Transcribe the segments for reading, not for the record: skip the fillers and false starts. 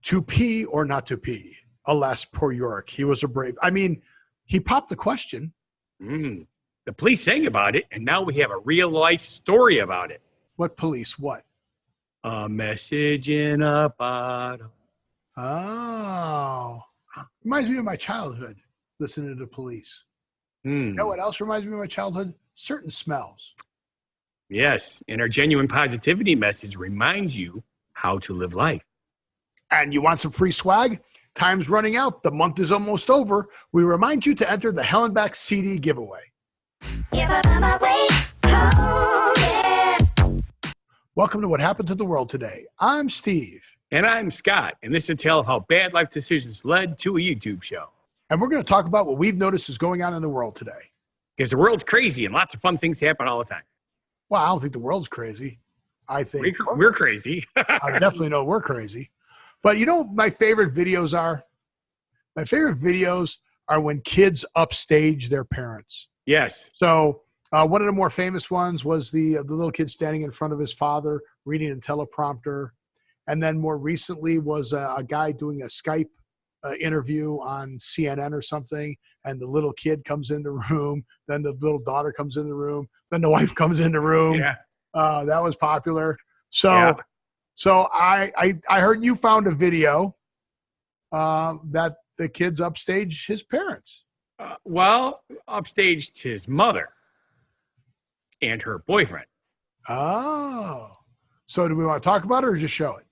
To pee or not to pee? Alas, poor York. He was a brave. I mean, he popped the question. The police sang about it, and now we have a real-life story about it. What police? What? A message in a bottle. Oh. Reminds me of my childhood, listening to the police. You know what else reminds me of my childhood? Certain smells. Yes, and our genuine positivity message reminds you how to live life. And you want some free swag? Time's running out. The month is almost over. We remind you to enter the Hellenbacks CD giveaway. Welcome to What Happened to the World Today. I'm Steve. And I'm Scott, and this is a tale of how bad life decisions led to a YouTube show. And we're going to talk about what we've noticed is going on in the world today. Because the world's crazy and lots of fun things happen all the time. Well, I don't think the world's crazy. I think we're crazy. I definitely know we're crazy. But you know what my favorite videos are? My favorite videos are when kids upstage their parents. Yes. So one of the more famous ones was the little kid standing in front of his father reading a teleprompter. And then more recently was a guy doing a Skype interview on CNN or something. And the little kid comes in the room. Then the little daughter comes in the room. Then the wife comes in the room. Yeah. That was popular. So I heard you found a video that the kids upstage his parents. Upstaged his mother and her boyfriend. Oh. So do we want to talk about it or just show it?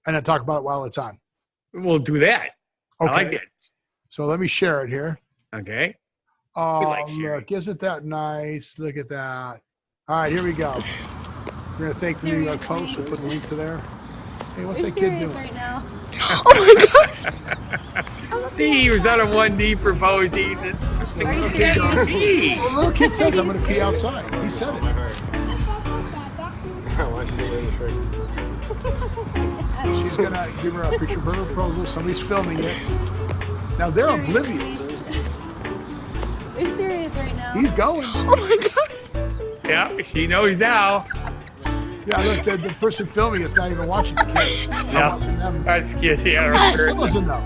And then talk about it while it's on? We'll do that. Okay. I like it. So let me share it here. Okay. Oh, look. Isn't that nice? Look at that. All right, here we go. We're going to thank the New York Post for putting the link to there. Hey, what's that kid doing? Right now. Oh, my God. See, he was on a 1D proposing. The little kid says, I'm going to pee outside. He said it. So she's going to give her a picture of her proposal. Somebody's filming it. Now, they're oblivious. Are you serious right now? He's going. Oh, my God. Yeah, she knows now. Yeah, look, the person filming it's not even watching the kid. No, that's the kid. Yeah, she doesn't know.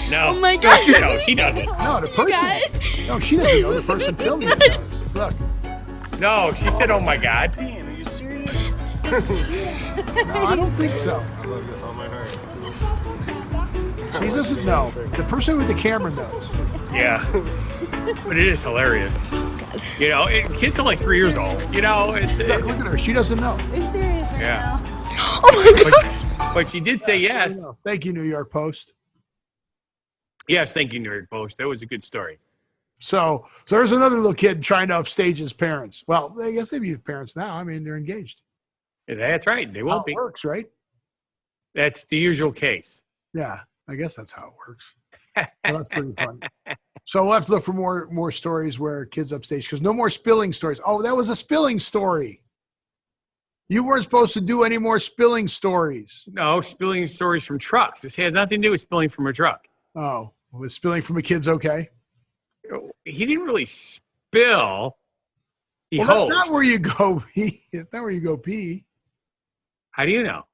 No. Oh my God. No, she knows. He doesn't. No, the person. No, she doesn't know. The person filming it does. Look. No, she said, "Oh my God." Are you serious? No, I don't think so. I love you with all my heart. She doesn't know. The person with the camera knows. Yeah, but it is hilarious. You know, kids are like 3 years old. You know, Look at her. She doesn't know. Are you serious right Yeah. now? Oh, my God. But she did say yes. Thank you, New York Post. Yes, thank you, New York Post. That was a good story. So there's another little kid trying to upstage his parents. Well, I guess they'd be parents now. I mean, they're engaged. That's right. They will How be. it works, right? That's the usual case. Yeah, I guess that's how it works. Well, that's pretty fun. So we'll have to look for more stories where kids upstage, because no more spilling stories. Oh, that was a spilling story. You weren't supposed to do any more spilling stories. No, spilling stories from trucks. This has nothing to do with spilling from a truck. Oh, was spilling from a kid's okay? He didn't really spill. Well, that's not where you go pee. It's not where you go pee. How do you know?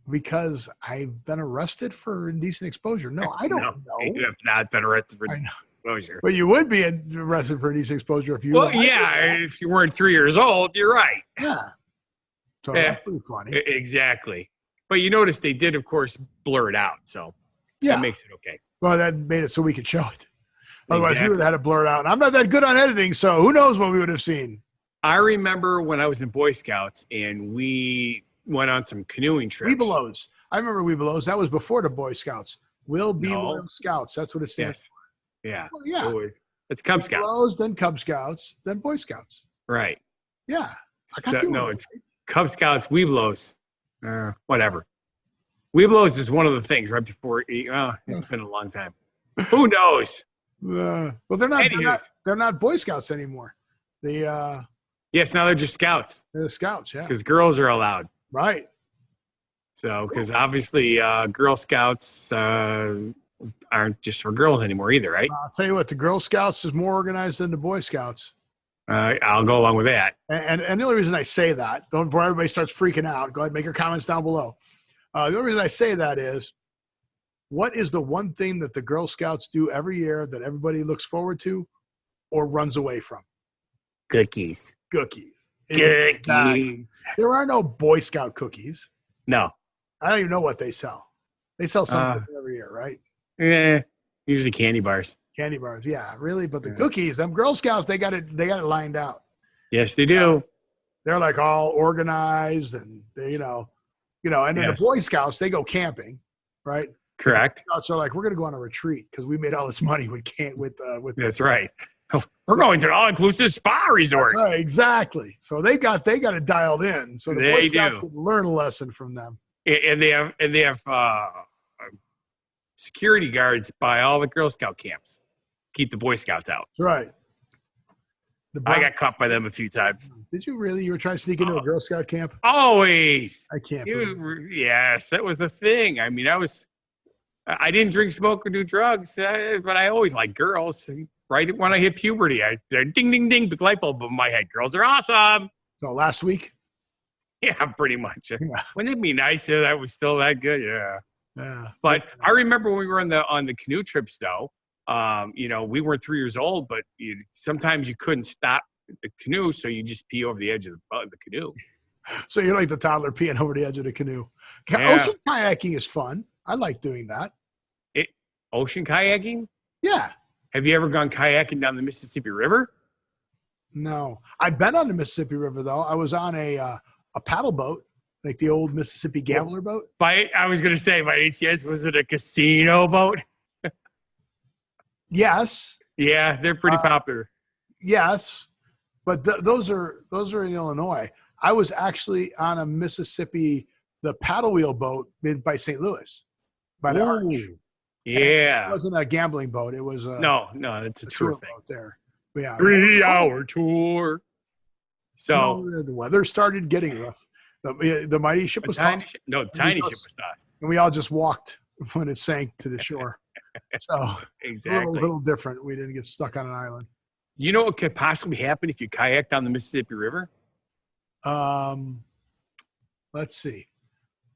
Because I've been arrested for indecent exposure. No, I don't know. You have not been arrested for exposure. But you would be arrested for indecent exposure if you Well, yeah, if you weren't 3 years old, you're right. Yeah. So that's pretty funny. Exactly. But you notice they did, of course, blur it out. So that makes it okay. Well, that made it so we could show it. Otherwise, we would have had to blur it out. And I'm not that good on editing, so who knows what we would have seen. I remember when I was in Boy Scouts and we went on some canoeing trips. Webelos. I remember Webelos. That was before the Boy Scouts. Will be Loyal Scouts. That's what it stands for. Yeah. Well, yeah. It's Cub Scouts. Webelos, then Cub Scouts, then Boy Scouts. Right. Yeah. It's Cub Scouts, Webelos, whatever. Webelos is one of the things right before. It's been a long time. Who knows? Well, they're not Boy Scouts anymore. Yes, now they're just Scouts. They're the Scouts, yeah. Because girls are allowed. Right. So, because obviously Girl Scouts aren't just for girls anymore either, right? I'll tell you what, the Girl Scouts is more organized than the Boy Scouts. I'll go along with that. And the only reason I say that, before everybody starts freaking out, go ahead and make your comments down below. The only reason I say that is, what is the one thing that the Girl Scouts do every year that everybody looks forward to or runs away from? Cookies. Cookies. Cookies. There are no Boy Scout cookies. No. I don't even know what they sell. They sell something every year, right? Usually candy bars. Candy bars, yeah, really. But the cookies, them Girl Scouts, they got it lined out. Yes, they do. They're like all organized, and they, and then the Boy Scouts, they go camping, right? Correct. The Scouts are like, we're going to go on a retreat because we made all this money with That's right. We're going to an all-inclusive spa resort. That's right, exactly. So they got it dialed in. So the Boy Scouts can learn a lesson from them. And they have security guards by all the Girl Scout camps. Keep the Boy Scouts out. That's right. I got caught by them a few times. Did you really? You were trying to sneak into a Girl Scout camp? Always. I can't. Yes, that was the thing. I mean, I didn't drink, smoke, or do drugs, but I always liked girls. Right when I hit puberty, ding, ding, ding, big light bulb in my head. Girls are awesome. So last week? Yeah, pretty much. Yeah. Wouldn't it be nice if that was still that good? Yeah. Yeah. But I remember when we were on the canoe trips, though. We weren't 3 years old, but sometimes you couldn't stop the canoe, so you just pee over the edge of the canoe. So you're like the toddler peeing over the edge of the canoe. Yeah. Ocean kayaking is fun. I like doing that. Ocean kayaking? Yeah. Have you ever gone kayaking down the Mississippi River? No. I've been on the Mississippi River, though. I was on a paddle boat, like the old Mississippi Gambler boat. I was going to say, by ATS, was it a casino boat? Yes. Yeah, they're pretty popular. Yes. But those are in Illinois. I was actually on a Mississippi, the paddle wheel boat by St. Louis, by the Arch. Yeah. It wasn't a gambling boat. It was no, it's a tour thing. Boat there. But yeah, 3-hour tour. So the weather started getting rough. The mighty ship was tiny. tossed. The tiny ship was tossed. And we all just walked when it sank to the shore. So exactly. A little different. We didn't get stuck on an island. You know what could possibly happen if you kayak down the Mississippi River? Let's see.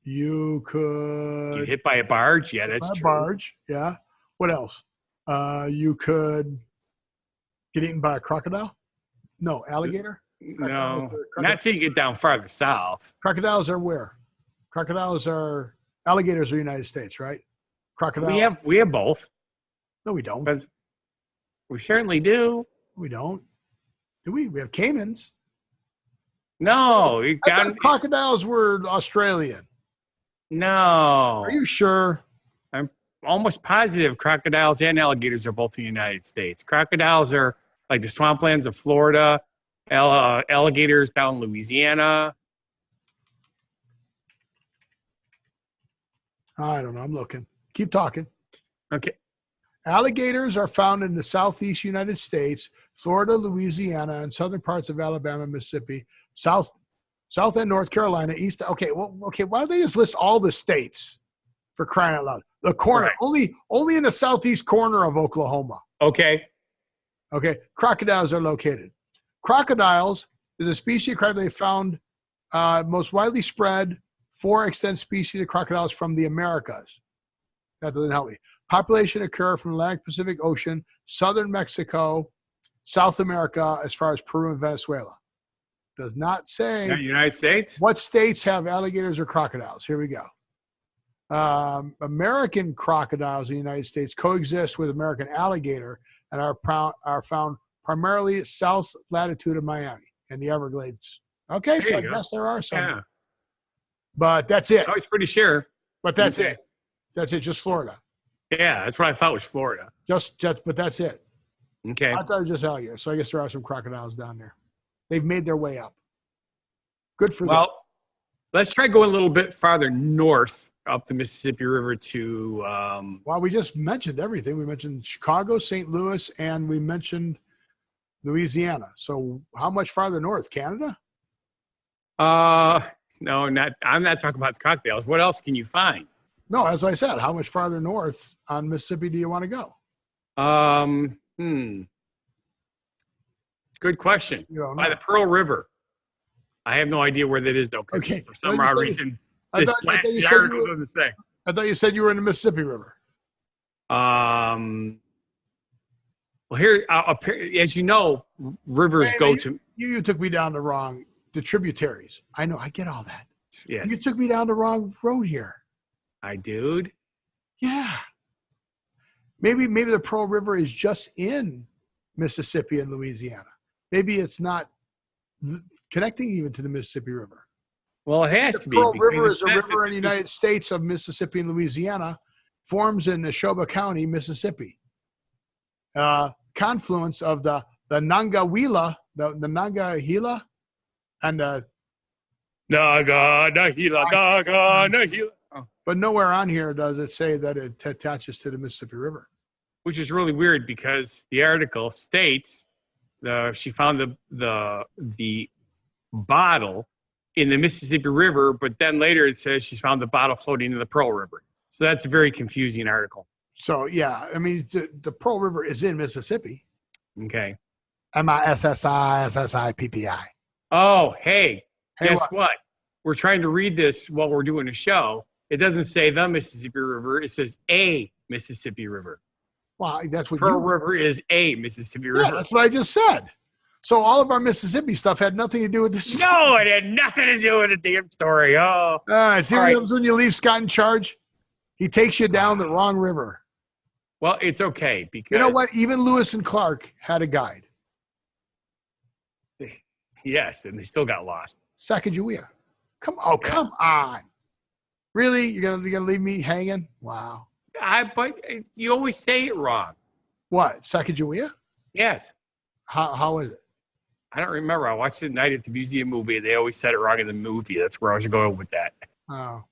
You could get hit by a barge. Yeah, that's true. Barge. Yeah. What else? You could get eaten by a crocodile. No, alligator. No, not till you get down farther south. Crocodiles are where? Alligators are United States, right? Crocodiles. We have both. No, we don't. We certainly do. We don't. Do we? We have caimans. No, I thought crocodiles were Australian. No. Are you sure? I'm almost positive crocodiles and alligators are both in the United States. Crocodiles are like the swamplands of Florida, alligators down in Louisiana. I don't know. I'm looking. Keep talking. Okay. Alligators are found in the southeast United States, Florida, Louisiana, and southern parts of Alabama, Mississippi, South and North Carolina, East. Okay. Why don't they just list all the states for crying out loud? The corner, right. Only in the southeast corner of Oklahoma. Okay. Crocodiles are located. Crocodiles is a species of crocodile found most widely spread 4 extant species of crocodiles from the Americas. That doesn't help me. Population occur from the Atlantic Pacific Ocean, southern Mexico, South America, as far as Peru and Venezuela. Does not say. United States? What states have alligators or crocodiles? Here we go. American crocodiles in the United States coexist with American alligator and are found primarily south latitude of Miami and the Everglades. Okay, so I guess there are some. Yeah. But that's it. I was pretty sure. But that's it. That's it, just Florida. Yeah, that's what I thought was Florida. But that's it. Okay. I thought it was just alligators. So I guess there are some crocodiles down there. They've made their way up. Good for them. Well, let's try going a little bit farther north up the Mississippi River to well, we just mentioned everything. We mentioned Chicago, St. Louis, and we mentioned Louisiana. So how much farther north? Canada? No, I'm not talking about the cocktails. What else can you find? No, as I said, how much farther north on Mississippi do you want to go? Good question. By the Pearl River. I have no idea where that is, though, because for some odd reason, This I thought you the said article doesn't say. I thought you said you were in the Mississippi River. Well, here, as you know, rivers go to. You took me down the tributaries. I know. I get all that. Yes, You took me down the wrong road here. I dude. Yeah. Maybe the Pearl River is just in Mississippi and Louisiana. Maybe it's not connecting even to the Mississippi River. Well, it has to be. Pearl because River it is a says river that in the this United States of Mississippi and Louisiana, forms in Neshoba County, Mississippi. Confluence of the Nangawila, the Nangahila, and Nahila. Oh. but nowhere on here does it say that it attaches to the Mississippi River. Which is really weird because the article states she found the bottle in the Mississippi River, but then later it says she's found the bottle floating in the Pearl River. So that's a very confusing article. So yeah, I mean the Pearl River is in Mississippi. Okay. MISSISSIPPI. Oh, hey, guess what? what? We're trying to read this while we're doing a show. It doesn't say the Mississippi River. It says a Mississippi River. Well, that's what Pearl River is a Mississippi Yeah, River. that's what I just said. So all of our Mississippi stuff had nothing to do with this. No, it had nothing to do with the damn story. Oh, All right, see All what right. happens when you leave Scott in charge? He takes you down the wrong river. well, it's okay because You know what? Even Lewis and Clark had a guide. Yes, and they still got lost. Sacagawea. Come on. Really? You're gonna leave me hanging? Wow. But you always say it wrong. What? Sacagawea? Yes. How is it? I don't remember. I watched it Night at the Museum movie. They always said it wrong in the movie. That's where I was going with that. Oh.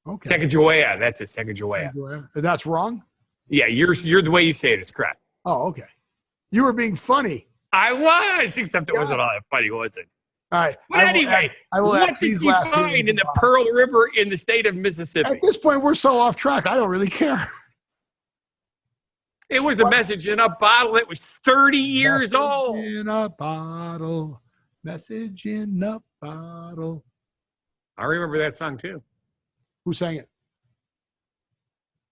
Okay. Sacagawea. That's it. Sacagawea. Sacagawea. And that's wrong? Yeah, you're the way you say it is correct. Oh, okay. You were being funny. I was, except it wasn't all that funny, was it? All right. But anyway, what did you find in the Pearl River in the state of Mississippi? At this point, we're so off track. I don't really care. It was a message in a bottle that was 30 years Message old. in a bottle. Message in a bottle. I remember that song too. Who sang it?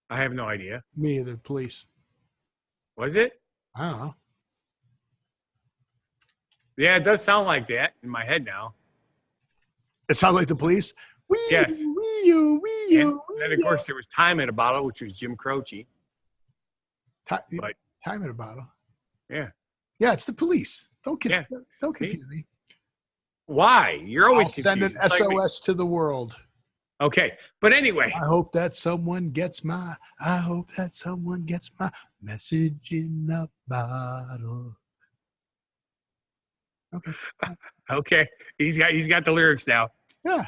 I have no idea. Me, the police. Was it? I don't know. Yeah, it does sound like that in my head now. It sounds like the police. Wee Yes. Wee you, wee And you, wee then, of course, there was Time in a Bottle, which was Jim Croce. But- Time in a bottle. Yeah. Yeah, it's the police. Don't Yeah. confuse me. Why? You're always I'll send confused. an It's like me. SOS to the world. Okay. But anyway, I hope that someone gets my message in a bottle. okay. He's got the lyrics now. Yeah.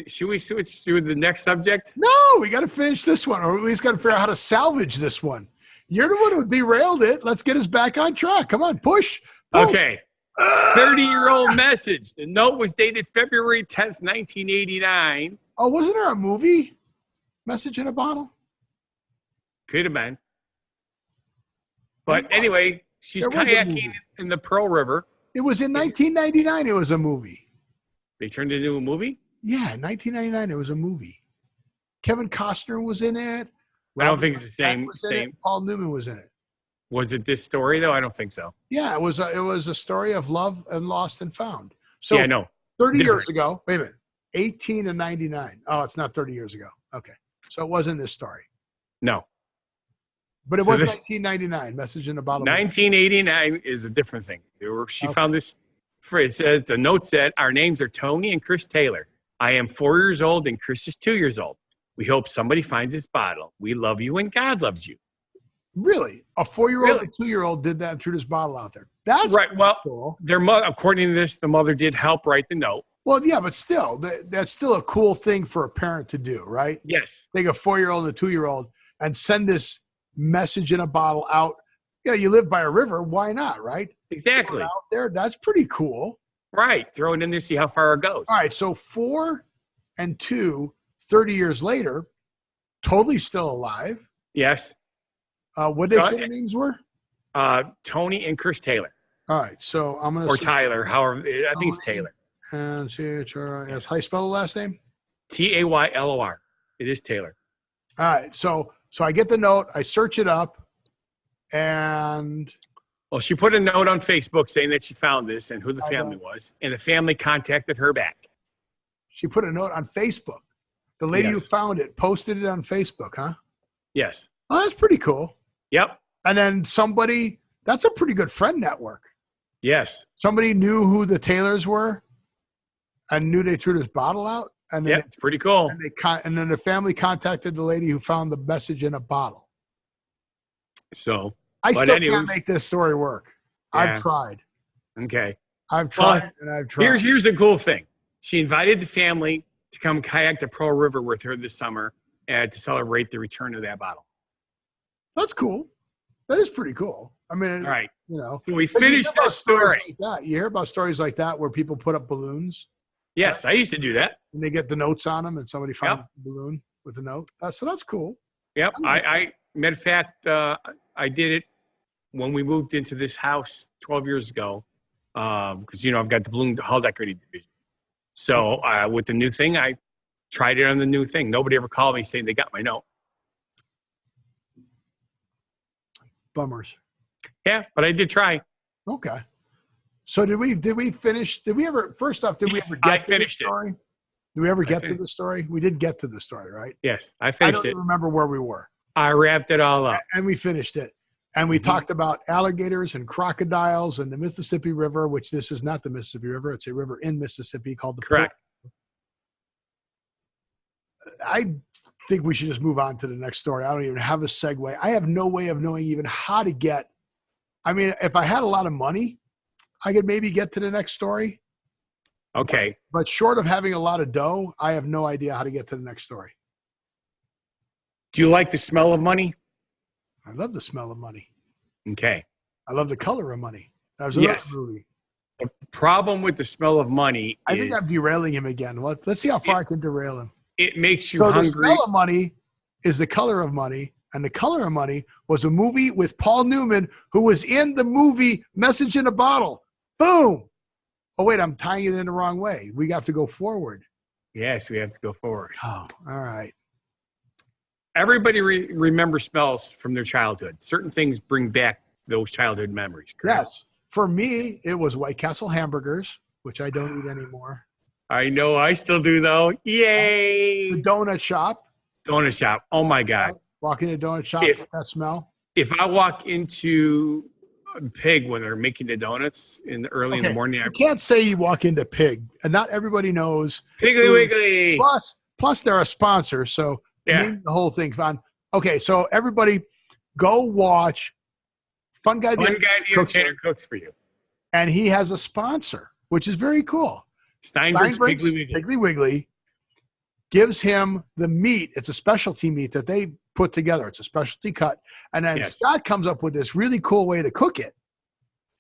Should we switch to the next subject? No, we got to finish this one, or at least got to figure out how to salvage this one. You're the one who derailed it. Let's get us back on track. Come on, push. Okay. 30-year-old message. The note was dated February 10th, 1989. Oh, wasn't there a movie? Message in a bottle? Could have been. But anyway, she's There was a kayaking movie. in the Pearl River. It was in 1999. It was a movie. They turned it into a movie? Yeah, 1999. It was a movie. Kevin Costner was in it. I don't think it's the Robert same. was in it. Paul Newman was in it. Was it this story, though? I don't think so. Yeah, it was a story of love and lost and found. So yeah, no. 30 different. years ago, wait a minute, 18 and 99. Oh, it's not 30 years ago. Okay. So it wasn't this story. No. But it So was this- 1999, Message in a Bottle. 1989 is a different thing. She found this phrase. The note said, "Our names are Tony and Chris Taylor. I am 4 years old and Chris is 2 years old. We hope somebody finds this bottle. We love you and God loves you." Really? A 4-year-old Really? and 2-year-old did that and threw this bottle out there. That's Right. Well, cool. their mother, according to this, the mother did help write the note. Well, yeah, but still, that's still a cool thing for a parent to do, right? Yes. Take a 4-year-old and a 2-year-old and send this message in a bottle out. Yeah, you live by a river. Why not, right? Exactly. Throw it out there. That's pretty cool. Right. Throw it in there, see how far it goes. All right, so 4 and 2, 30 years later, totally still alive. Yes. What did they say their names were? Tony and Chris Taylor. All right, so I'm going to Or Tyler, however. I think it's Taylor. And how you spell the last name? Taylor. It is Taylor. All right. So I get the note. I search it up, and Well, she put a note on Facebook saying that she found this and who the family was, and the family contacted her back. she put a note on Facebook. The lady who Yes. found it posted it on Facebook, huh? Yes. Oh, that's pretty cool. Yep. And then somebody, that's a pretty good friend network. Yes. Somebody knew who the Taylors were and knew they threw this bottle out. And then, Yep. It's pretty cool. and then the family contacted the lady who found the message in a bottle. So, I But still anyways- can't make this story work. Yeah. I've tried. okay. I've tried and I've tried. Here's the cool thing. She invited the family to come kayak the Pearl River with her this summer and to celebrate the return of that bottle. That's cool. That is pretty cool. I mean, All right. you know. So we But you finished hear about this stories story. like that. You hear about stories like that where people put up balloons Yes, I used to do that. and they get the notes on them and somebody finds a balloon with the note. So that's cool. Yep. I I matter of fact, I did it when we moved into this house 12 years ago. Because I've got the balloon hull decorating division. So with the new thing, I tried it on the new thing. Nobody ever called me saying they got my note. Bummers. Yeah, but I did try. Okay. So did we finish? Did we ever? First off, did Yes, we ever get I to finished the it. story? Did we ever get to finished- the story? We did get to the story, right? Yes, I I finished don't it. even remember where we were, I wrapped it all up. and we finished it. And we Mhm. talked about alligators and crocodiles and the Mississippi River, which this is not the Mississippi River. It's a river in Mississippi called the Pearl. Correct. I think we should just move on to the next story. I don't even have a segue. I have no way of knowing even how to get. I mean, if I had a lot of money, I could maybe get to the next story. Okay. But short of having a lot of dough, I have no idea how to get to the next story. Do you like the smell of money? I love the smell of money. Okay. I love the color of money. That was another Yes. movie. The problem with the smell of money I is think I'm derailing him again. Let's see how far I can derail him. it makes you So the hungry. smell of money is the color of money, and the color of money was a movie with Paul Newman, who was in the movie Message in a Bottle. Boom. Oh wait, I'm tying it in the wrong way. We have to go forward. Yes, we have to go forward. Oh, all right. Everybody remembers smells from their childhood. Certain things bring back those childhood memories. Correct? Yes. For me, it was White Castle hamburgers, which I don't eat anymore. I know. I still do though. The Yay! donut shop. Donut shop. Oh my God! Walk in the donut shop, If- that smell. If I walk into Pig when they're making the donuts early in the morning, You can't say you walk into Pig, and not everybody knows. Piggly Wiggly. Plus, they're a sponsor, so Yeah. name the whole thing fun. Okay, so everybody, go watch Fun Guy. One the guy, the Cooks entertainer, cooks for you. and he has a sponsor, which is very cool. Steinberg's Steinberg's Piggly Wiggly. Piggly Wiggly gives him the meat. It's a specialty meat that they put together. It's a specialty cut. And then Yes. Scott comes up with this really cool way to cook it.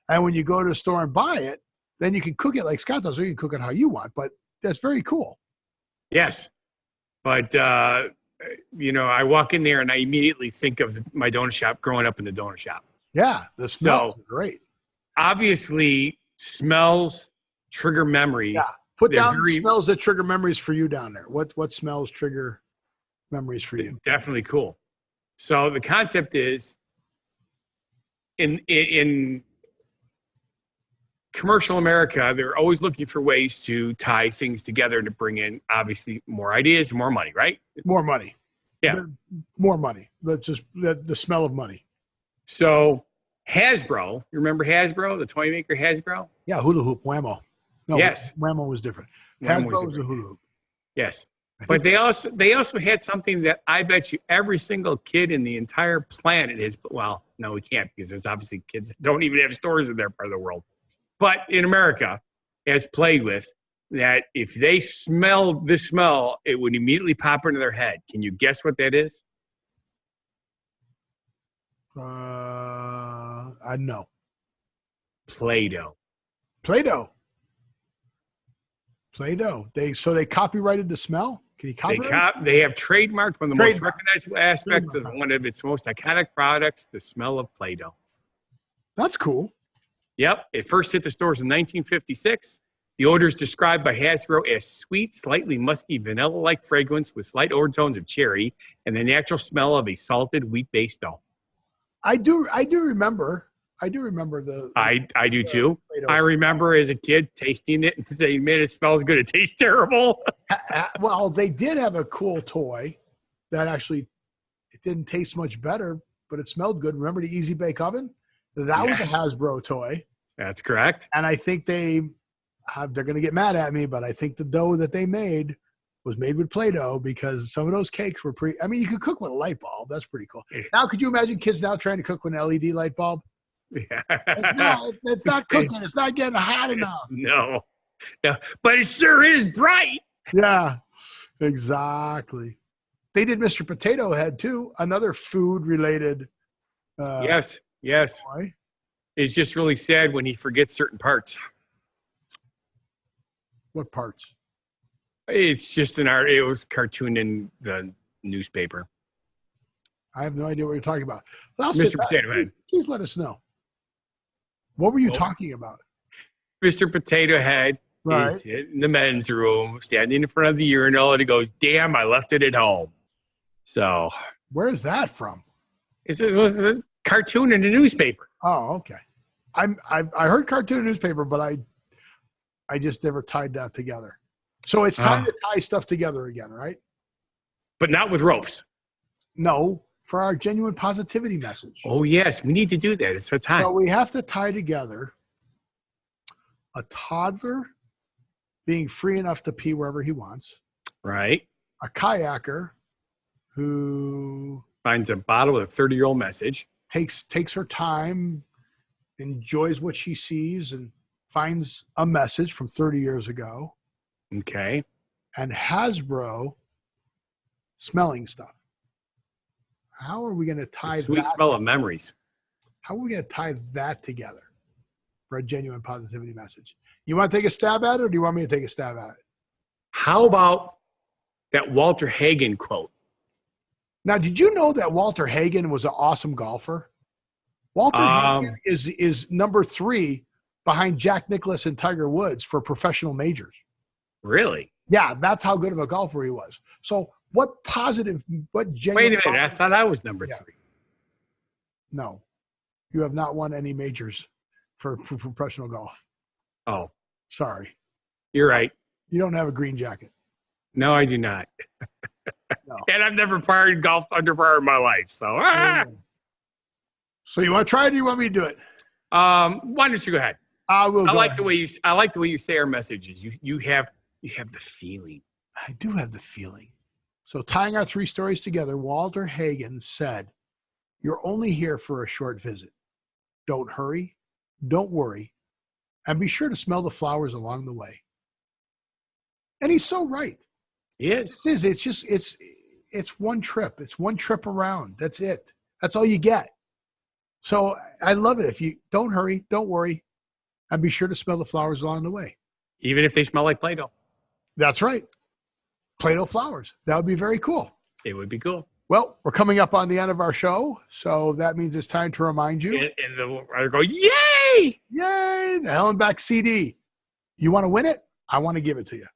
And when you go to the store and buy it, then you can cook it like Scott does, or you can cook it how you want. But that's very cool. Yes, but I walk in there and I immediately think of my donut shop growing up in the donut shop. Yeah, the smell is great. Obviously, smells trigger memories. Yeah. Put They're down very- smells that trigger memories for you down there. What smells trigger memories for you? Definitely cool. So the concept is in commercial America, they're always looking for ways to tie things together to bring in obviously more ideas, more money, right? More money. Yeah. More money. That's just the smell of money. So Hasbro, you remember Hasbro, the toy maker Hasbro? Yeah, hula hoop, Whammo. No, Yes. Whammo was different. Whammo Hasbro was was a hula hoop. Yes. I But think- they also had something that I bet you every single kid in the entire planet is. Well, no, we can't because there's obviously kids that don't even have stores in their part of the world. But in America, has played with that if they smell this smell, it would immediately pop into their head. Can you guess what that is? I know. Play-Doh. Play-Doh. Play-Doh. They copyrighted the smell. Can you copyright? They have trademarked one of the most Trademark. recognizable aspects of Trademark. one of its most iconic products, the smell of Play-Doh. That's cool. Yep. It first hit the stores in 1956. The odor is described by Hasbro as sweet, slightly musky, vanilla-like fragrance with slight overtones of cherry and the natural smell of a salted wheat-based dough. I do remember. I do remember the. I do too. Play-Dohs. I remember as a kid tasting it and saying, man, it smells good. It tastes terrible. Well, they did have a cool toy that actually it didn't taste much better, but it smelled good. Remember the Easy Bake Oven? That was a Hasbro toy. That's correct. And I think they're going to get mad at me, but I think the dough that they made was made with Play-Doh because some of those cakes were pretty. I mean, you could cook with a light bulb. That's pretty cool. Now, could you imagine kids now trying to cook with an LED light bulb? Yeah. It's not cooking. It's not getting hot enough. No, but it sure is bright. Yeah, exactly. They did Mr. Potato Head too, another food-related. Yes. Toy. It's just really sad when he forgets certain parts. What parts? It's just an art. It was cartooned in the newspaper. I have no idea what you're talking about. Well, Mr. Potato Head. Please let us know. What were you talking about? Mr. Potato Head is in the men's room, standing in front of the urinal, and he goes, "Damn, I left it at home." So, where is that from? It was a cartoon in the newspaper. Oh, okay. I heard cartoon newspaper, but I just never tied that together. So it's time to tie stuff together again, right? But not with ropes. No, for our genuine positivity message. Oh, yes. We need to do that. It's so time. So we have to tie together a toddler being free enough to pee wherever he wants. Right. A kayaker who finds a bottle with a 30-year-old message. Takes her time, enjoys what she sees, and finds a message from 30 years ago. Okay. And Hasbro smelling stuff. How are we going to tie the sweet smell of memories? How are we going to tie that together for a genuine positivity message? You want to take a stab at it, or do you want me to take a stab at it? How about that Walter Hagen quote? Now, did you know that Walter Hagen was an awesome golfer? Walter Hagen is number 3 behind Jack Nicklaus and Tiger Woods for professional majors. Really? Yeah, that's how good of a golfer he was. So what genuine... Wait a minute, I thought I was number 3. No, you have not won any majors for professional golf. Oh. Sorry. You're right. You don't have a green jacket. No, I do not. No. And I've never golfed under par in my life. So, So you want to try it, or you want me to do it? Why don't you go ahead? I will. I like the way you say our messages. You have the feeling. I do have the feeling. So tying our 3 stories together, Walter Hagen said, "You're only here for a short visit. Don't hurry, don't worry, and be sure to smell the flowers along the way." And he's so right. Yes. It's one trip. It's one trip around. That's it. That's all you get. So I love it. If you don't hurry, don't worry, and be sure to smell the flowers along the way. Even if they smell like Play-Doh. That's right. Play-Doh flowers. That would be very cool. It would be cool. Well, we're coming up on the end of our show, so that means it's time to remind you. And I go, yay! Yay! The Hellenbacks CD. You want to win it? I want to give it to you.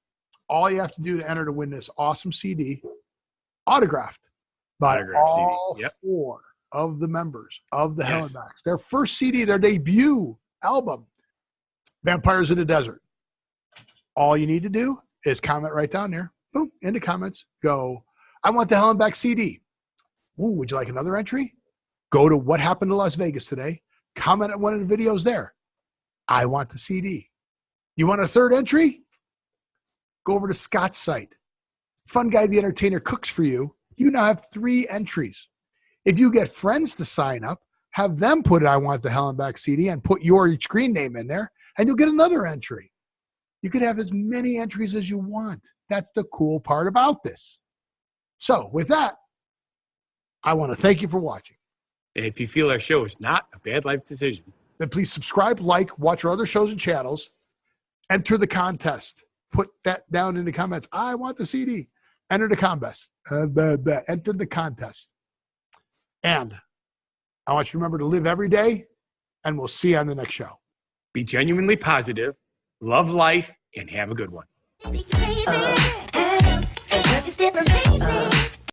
All you have to do to enter to win this awesome CD, autographed by all 4 of the members of the Hellenbacks. Their first CD, their debut album, Vampires in the Desert. All you need to do is comment right down there. Boom, in the comments. Go, "I want the Hellenbacks CD." Ooh, would you like another entry? Go to What Happened to Las Vegas Today. Comment on one of the videos there. "I want the CD." You want a third entry? Go over to Scott's site. Fun Guy the Entertainer cooks for you. You now have 3 entries. If you get friends to sign up, have them put "I want the Hellenbacks CD" and put your screen name in there, and you'll get another entry. You can have as many entries as you want. That's the cool part about this. So with that, I want to thank you for watching. And if you feel our show is not a bad life decision, then please subscribe, like, watch our other shows and channels, enter the contest. Put that down in the comments. "I want the CD." Enter the contest. Enter the contest. And I want you to remember to live every day, and we'll see you on the next show. be genuinely positive, love life, and have a good one. Crazy, and you still amaze me.